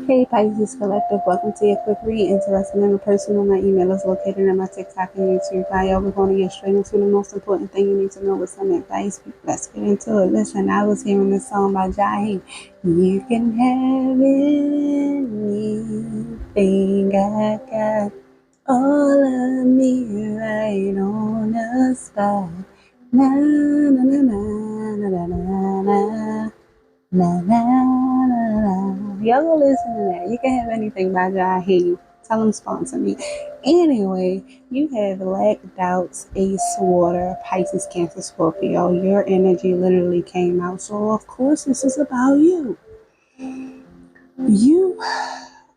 Hey Pisces Collective, welcome to your quick read. Interested in a person? My email is located in my TikTok and YouTube bio. We're going to get straight into the most important thing you need to know with some advice. Let's get into it. Listen, I was hearing this song by Jaheim. You can have anything I got, all of me right on the spot. Na na na na na na na na. Na, na, na, na. Y'all go listen to that. You can have anything by God. I hear you. Tell them sponsor me. Anyway, you have lack, doubts, ace, water, Pisces, Cancer, Scorpio. Your energy literally came out. So, of course, this is about you. You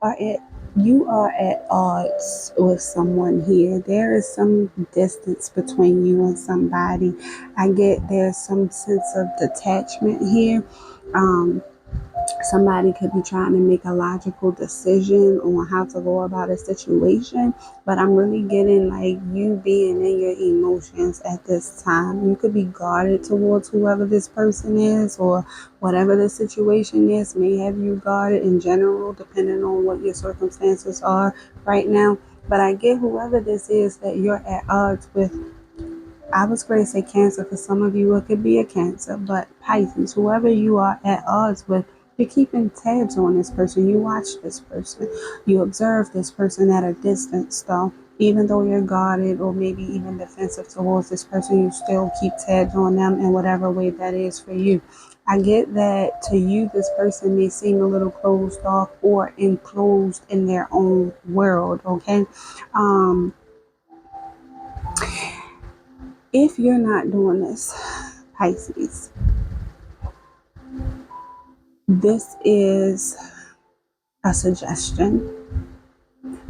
are at odds with someone here. There is some distance between you and somebody. I get there's some sense of detachment here. Somebody could be trying to make a logical decision on how to go about a situation, but I'm really getting like you being in your emotions at this time. You could be guarded towards whoever this person is, or whatever the situation is may have you guarded in general, depending on what your circumstances are right now. But I get whoever this is that you're at odds with. I was going to say Cancer. For some of you, it could be a Cancer, but Pisces, whoever you are at odds with, you're keeping tabs on this person. You watch this person. You observe this person at a distance, though. Even though you're guarded or maybe even defensive towards this person, you still keep tabs on them in whatever way that is for you. I get that to you, this person may seem a little closed off or enclosed in their own world, okay? If you're not doing this, Pisces, this is a suggestion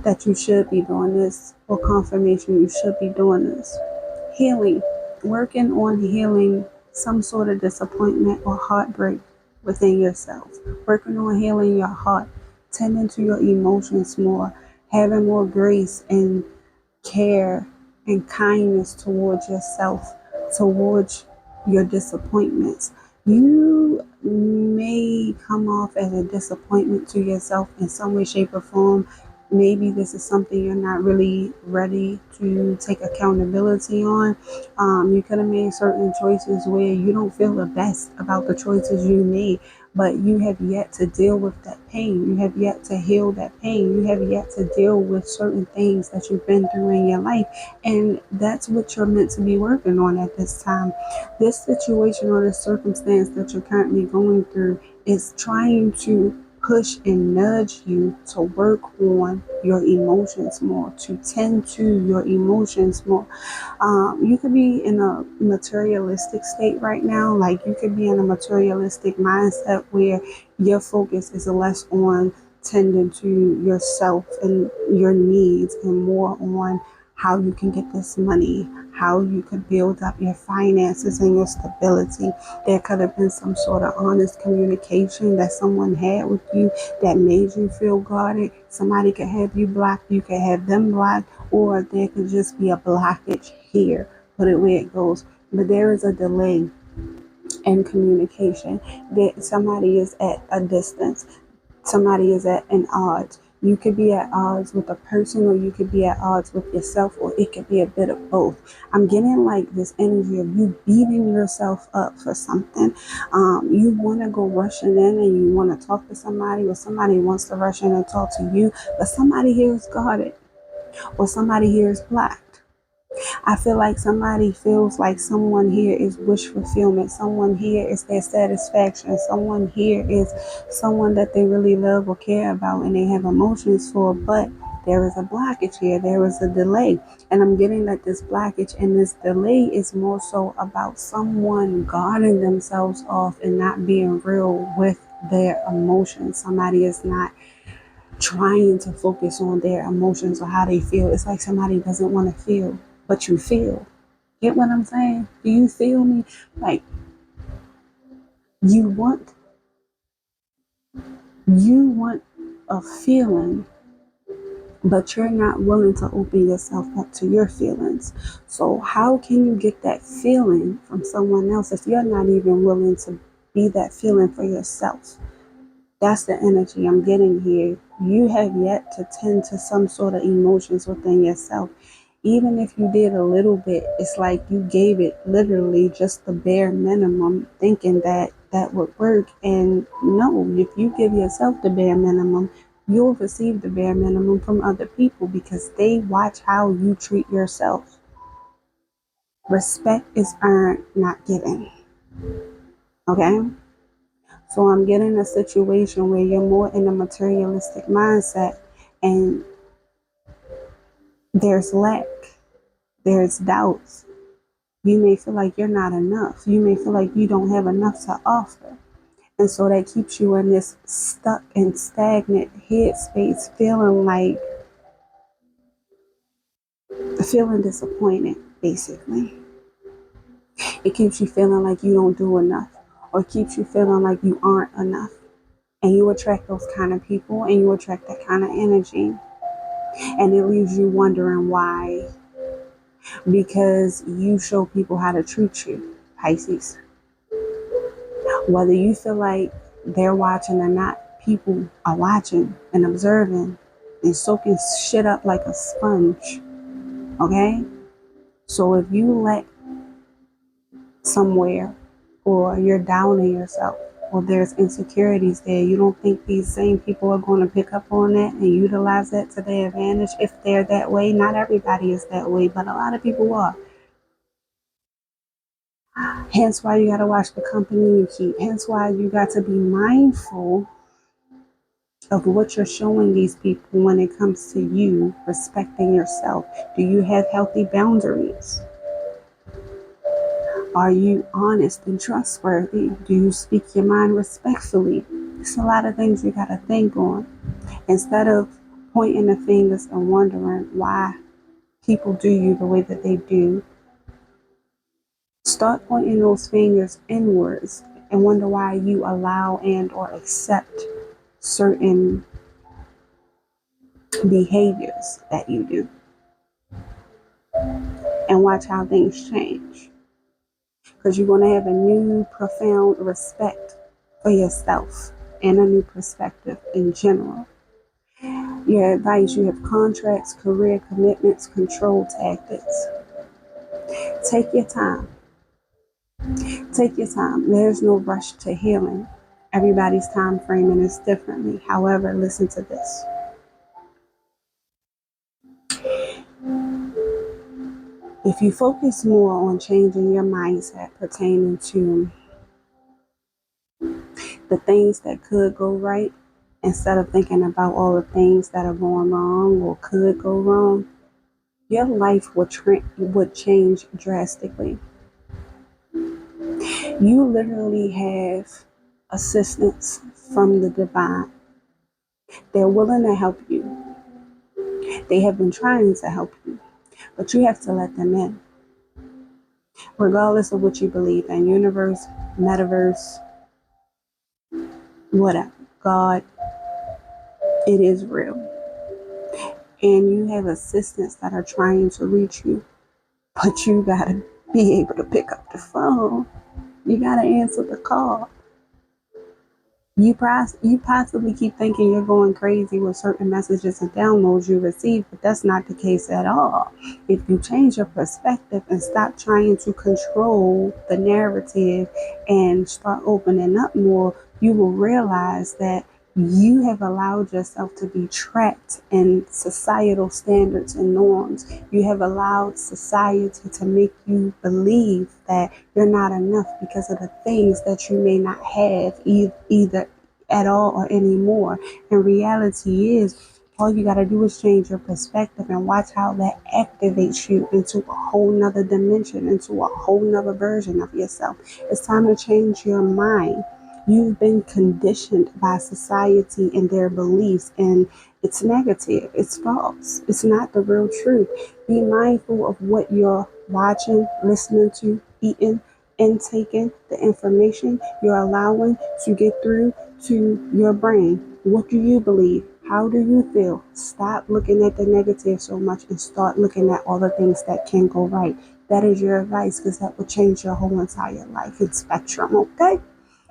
that you should be doing this, or confirmation you should be doing this. Healing, working on healing some sort of disappointment or heartbreak within yourself, working on healing your heart, tending to your emotions more, having more grace and care and kindness towards yourself, towards your disappointments. You may come off as a disappointment to yourself in some way, shape, or form. Maybe this is something you're not really ready to take accountability on. You could have made certain choices where you don't feel the best about the choices you made, but you have yet to deal with that pain. You have yet to heal that pain. You have yet to deal with certain things that you've been through in your life. And that's what you're meant to be working on at this time. This situation or this circumstance that you're currently going through is trying to push and nudge you to work on your emotions more, to tend to your emotions more. You could be in a materialistic state right now. Like you could be in a materialistic mindset where your focus is less on tending to yourself and your needs and more on how you can get this money, how you could build up your finances and your stability. There could have been some sort of honest communication that someone had with you that made you feel guarded. Somebody could have you blocked, you could have them blocked, or there could just be a blockage here. Put it where it goes. But there is a delay in communication. That somebody is at a distance. Somebody is at an odds. You could be at odds with a person, or you could be at odds with yourself, or it could be a bit of both. I'm getting like this energy of you beating yourself up for something. You want to go rushing in and you want to talk to somebody, or somebody wants to rush in and talk to you, but somebody here is guarded, or somebody here is blocked. I feel like somebody feels like someone here is wish fulfillment. Someone here is their satisfaction. Someone here is someone that they really love or care about and they have emotions for, but there is a blockage here. There is a delay. And I'm getting that this blockage and this delay is more so about someone guarding themselves off and not being real with their emotions. Somebody is not trying to focus on their emotions or how they feel. It's like somebody doesn't want to feel, but you feel. Get what I'm saying? Do you feel me? Like you want you want a feeling, but you're not willing to open yourself up to your feelings. So how can you get that feeling from someone else if you're not even willing to be that feeling for yourself? That's the energy I'm getting here. You have yet to tend to some sort of emotions within yourself. Even if you did a little bit, it's like you gave it literally just the bare minimum, thinking that that would work. And no, if you give yourself the bare minimum, you'll receive the bare minimum from other people because they watch how you treat yourself. Respect is earned, not given. Okay? So I'm getting a situation where you're more in a materialistic mindset and there's lack, there's doubts. You may feel like you're not enough. You may feel like you don't have enough to offer. And so that keeps you in this stuck and stagnant headspace, feeling disappointed, basically. It keeps you feeling like you don't do enough or keeps you feeling like you aren't enough. And you attract those kind of people and you attract that kind of energy. And it leaves you wondering why. Because you show people how to treat you, Pisces. Whether you feel like they're watching or not, people are watching and observing and soaking shit up like a sponge. Okay? So if you let somewhere or you're down on yourself or there's insecurities there, you don't think these same people are going to pick up on that and utilize that to their advantage if they're that way. Not everybody is that way, but a lot of people are. Hence why you got to watch the company you keep. Hence why you got to be mindful of what you're showing these people when it comes to you respecting yourself. Do you have healthy boundaries? Are you honest and trustworthy? Do you speak your mind respectfully? It's a lot of things you got to think on. Instead of pointing the fingers and wondering why people do you the way that they do, start pointing those fingers inwards and wonder why you allow and or accept certain behaviors that you do. And watch how things change. Because you're going to have a new profound respect for yourself and a new perspective in general. Your advice, you have contracts, career commitments, control tactics. Take your time. Take your time. There's no rush to healing. Everybody's time framing is differently. However, listen to this. If you focus more on changing your mindset pertaining to the things that could go right, instead of thinking about all the things that are going wrong or could go wrong, your life would change drastically. You literally have assistance from the divine. They're willing to help you. They have been trying to help you, but you have to let them in. Regardless of what you believe in, universe, metaverse, whatever, God, it is real. And you have assistants that are trying to reach you, but you gotta be able to pick up the phone. You gotta answer the call. You possibly keep thinking you're going crazy with certain messages and downloads you receive, but that's not the case at all. If you change your perspective and stop trying to control the narrative and start opening up more, you will realize that you have allowed yourself to be trapped in societal standards and norms. You have allowed society to make you believe that you're not enough because of the things that you may not have either at all or anymore. And reality is, all you got to do is change your perspective and watch how that activates you into a whole nother dimension, into a whole nother version of yourself. It's time to change your mind. You've been conditioned by society and their beliefs, and it's negative, it's false, it's not the real truth. Be mindful of what you're watching, listening to, eating, and taking, the information you're allowing to get through to your brain. What do you believe? How do you feel? Stop looking at the negative so much and start looking at all the things that can go right. That is your advice, because that will change your whole entire life and spectrum, okay?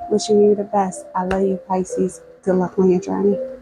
Wishing you the best. I love you, Pisces. Good luck on your journey.